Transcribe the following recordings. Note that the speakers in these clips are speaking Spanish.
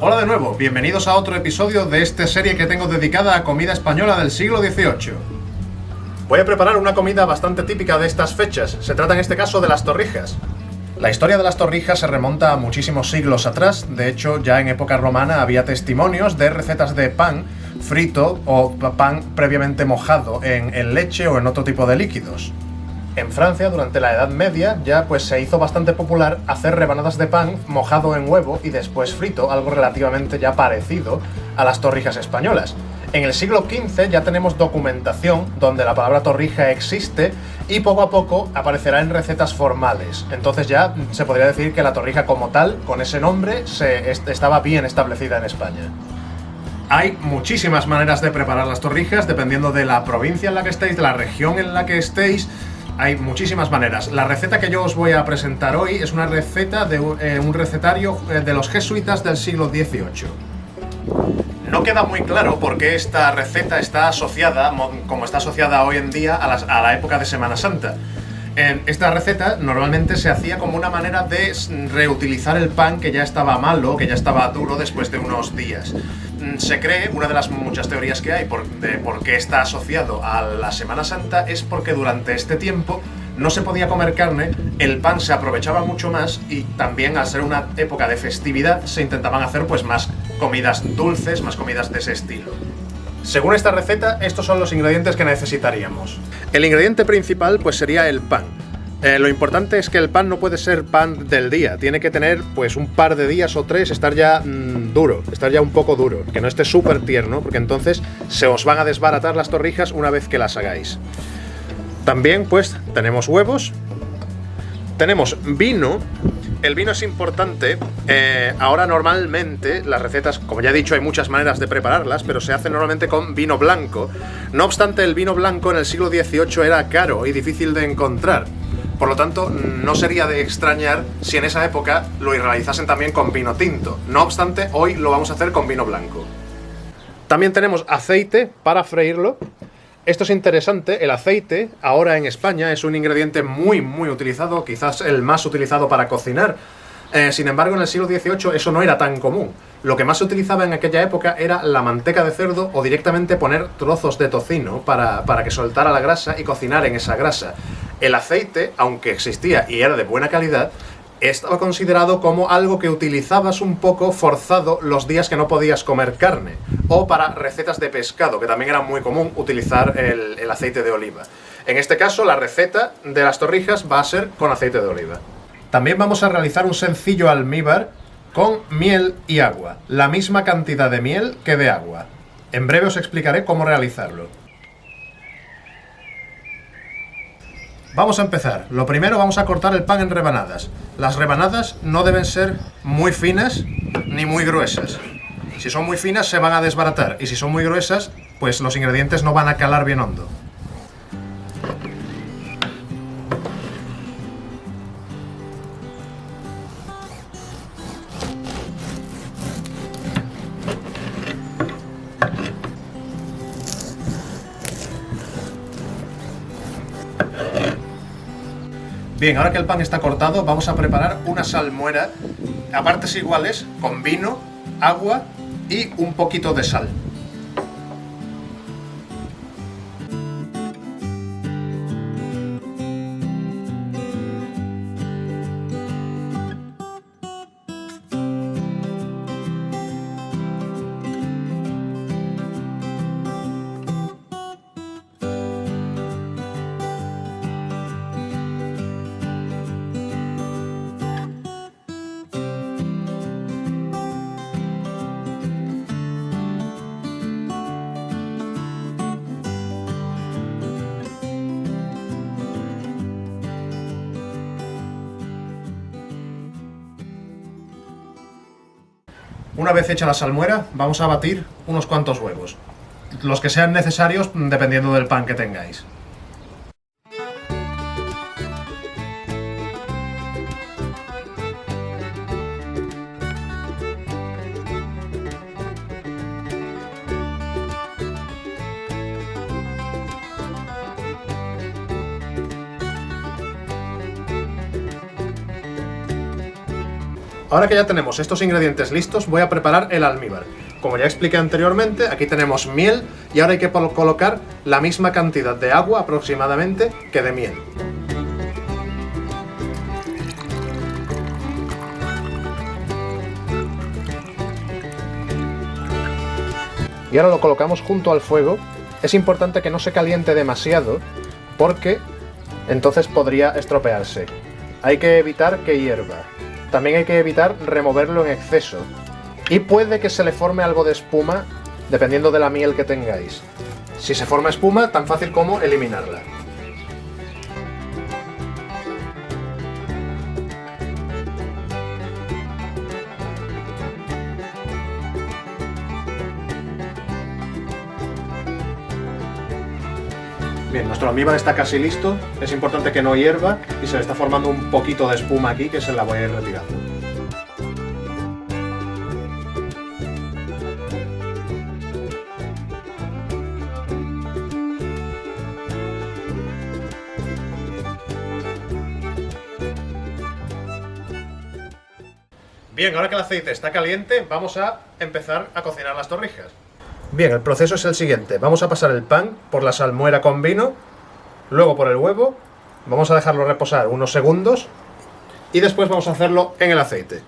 Hola de nuevo, bienvenidos a otro episodio de esta serie que tengo dedicada a comida española del siglo XVIII. Voy a preparar una comida bastante típica de estas fechas, se trata en este caso de las torrijas. La historia de las torrijas se remonta a muchísimos siglos atrás, de hecho ya en época romana había testimonios de recetas de pan frito o pan previamente mojado en leche o en otro tipo de líquidos. En Francia, durante la Edad Media, ya pues se hizo bastante popular hacer rebanadas de pan mojado en huevo y después frito, algo relativamente ya parecido a las torrijas españolas. En el siglo XV ya tenemos documentación donde la palabra torrija existe y poco a poco aparecerá en recetas formales. Entonces ya se podría decir que la torrija como tal, con ese nombre, estaba bien establecida en España. Hay muchísimas maneras de preparar las torrijas, dependiendo de la provincia en la que estéis, de la región en la que estéis. Hay muchísimas maneras. La receta que yo os voy a presentar hoy es una receta de un recetario de los jesuitas del siglo XVIII. No queda muy claro por qué esta receta está asociada, como está asociada hoy en día, a la época de Semana Santa. Esta receta normalmente se hacía como una manera de reutilizar el pan que ya estaba malo, que ya estaba duro después de unos días. Se cree, una de las muchas teorías que hay de por qué está asociado a la Semana Santa es porque durante este tiempo no se podía comer carne, el pan se aprovechaba mucho más y también al ser una época de festividad se intentaban hacer pues más comidas dulces, más comidas de ese estilo. Según esta receta, estos son los ingredientes que necesitaríamos. El ingrediente principal pues sería el pan. Lo importante es que el pan no puede ser pan del día, tiene que tener pues un par de días o tres, estar ya duro, estar ya un poco duro, que no esté súper tierno, porque entonces se os van a desbaratar las torrijas una vez que las hagáis. También pues tenemos huevos, tenemos vino. El vino es importante. Ahora normalmente las recetas, como ya he dicho, hay muchas maneras de prepararlas, pero se hacen normalmente con vino blanco. No obstante, el vino blanco en el siglo XVIII era caro y difícil de encontrar. Por lo tanto, no sería de extrañar si en esa época lo realizasen también con vino tinto. No obstante, hoy lo vamos a hacer con vino blanco. También tenemos aceite para freírlo. Esto es interesante, el aceite ahora en España es un ingrediente muy utilizado, quizás el más utilizado para cocinar. Sin embargo, en el siglo XVIII eso no era tan común. Lo que más se utilizaba en aquella época era la manteca de cerdo o directamente poner trozos de tocino para que soltara la grasa y cocinar en esa grasa. El aceite, aunque existía y era de buena calidad, estaba considerado como algo que utilizabas un poco forzado los días que no podías comer carne, o para recetas de pescado, que también era muy común utilizar el aceite de oliva. En este caso, la receta de las torrijas va a ser con aceite de oliva. También vamos a realizar un sencillo almíbar con miel y agua, la misma cantidad de miel que de agua. En breve os explicaré cómo realizarlo. Vamos a empezar. Lo primero, vamos a cortar el pan en rebanadas. Las rebanadas no deben ser muy finas ni muy gruesas. Si son muy finas se van a desbaratar y si son muy gruesas, pues los ingredientes no van a calar bien hondo. Bien, ahora que el pan está cortado, vamos a preparar una salmuera a partes iguales con vino, agua y un poquito de sal. Una vez hecha la salmuera, vamos a batir unos cuantos huevos, los que sean necesarios dependiendo del pan que tengáis. Ahora que ya tenemos estos ingredientes listos, voy a preparar el almíbar. Como ya expliqué anteriormente, aquí tenemos miel y ahora hay que colocar la misma cantidad de agua aproximadamente que de miel. Y ahora lo colocamos junto al fuego. Es importante que no se caliente demasiado porque entonces podría estropearse. Hay que evitar que hierva. También hay que evitar removerlo en exceso. Y puede que se le forme algo de espuma dependiendo de la miel que tengáis. Si se forma espuma, tan fácil como eliminarla. Bien, nuestro almíbar está casi listo, es importante que no hierva y se le está formando un poquito de espuma aquí que se la voy a ir retirando. Bien, ahora que el aceite está caliente, vamos a empezar a cocinar las torrijas. Bien, el proceso es el siguiente. Vamos a pasar el pan por la salmuera con vino, luego por el huevo, vamos a dejarlo reposar unos segundos y después vamos a hacerlo en el aceite.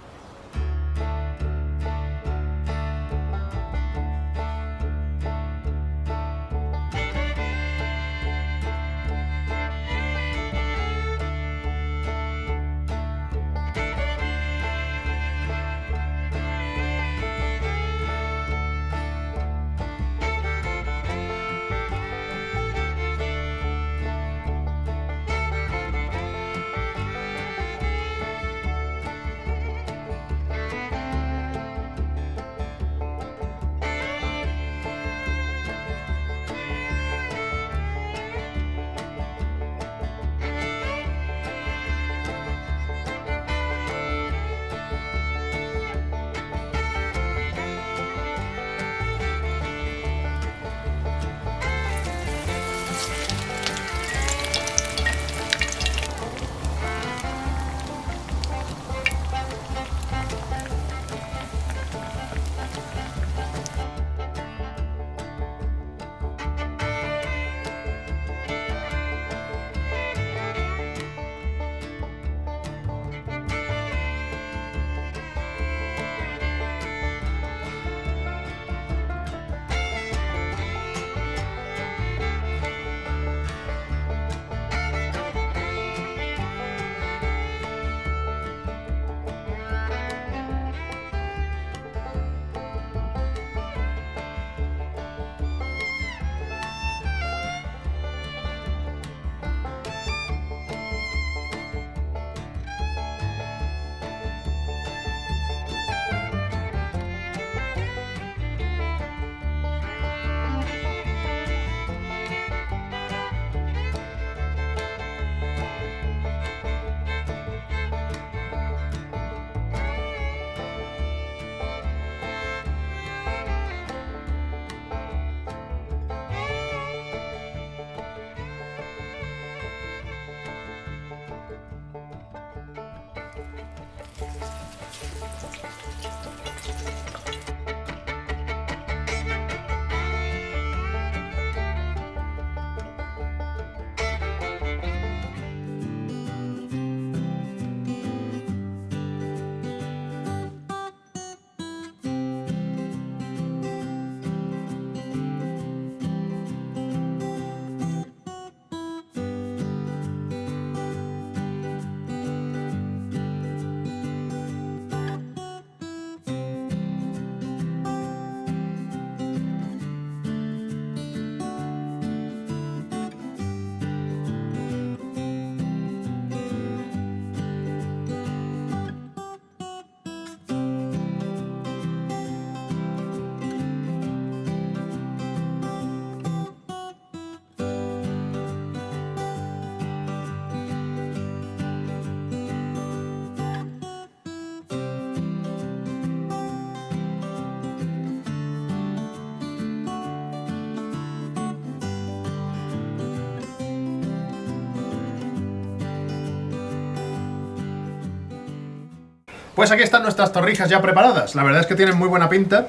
Pues aquí están nuestras torrijas ya preparadas. La verdad es que tienen muy buena pinta.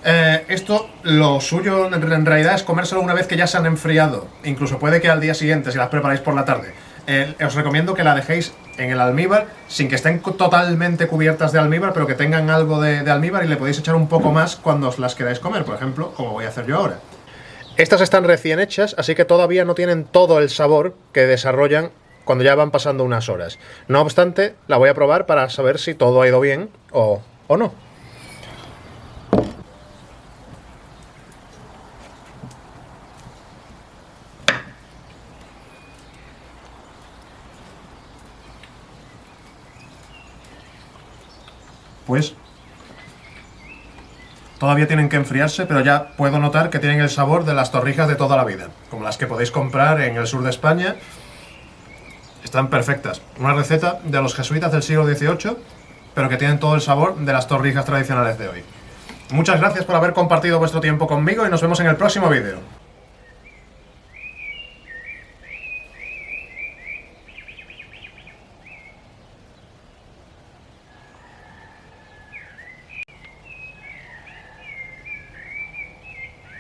Esto, lo suyo en realidad es comérselo una vez que ya se han enfriado. Incluso puede que al día siguiente, si las preparáis por la tarde. Os recomiendo que la dejéis en el almíbar, sin que estén totalmente cubiertas de almíbar, pero que tengan algo de almíbar, y le podéis echar un poco más cuando os las queráis comer, por ejemplo, como voy a hacer yo ahora. Estas están recién hechas, así que todavía no tienen todo el sabor que desarrollan cuando ya van pasando unas horas. No obstante, la voy a probar para saber si todo ha ido bien o no. Pues todavía tienen que enfriarse, pero ya puedo notar que tienen el sabor de las torrijas de toda la vida, como las que podéis comprar en el sur de España. Están perfectas. Una receta de los jesuitas del siglo XVIII, pero que tienen todo el sabor de las torrijas tradicionales de hoy. Muchas gracias por haber compartido vuestro tiempo conmigo y nos vemos en el próximo vídeo.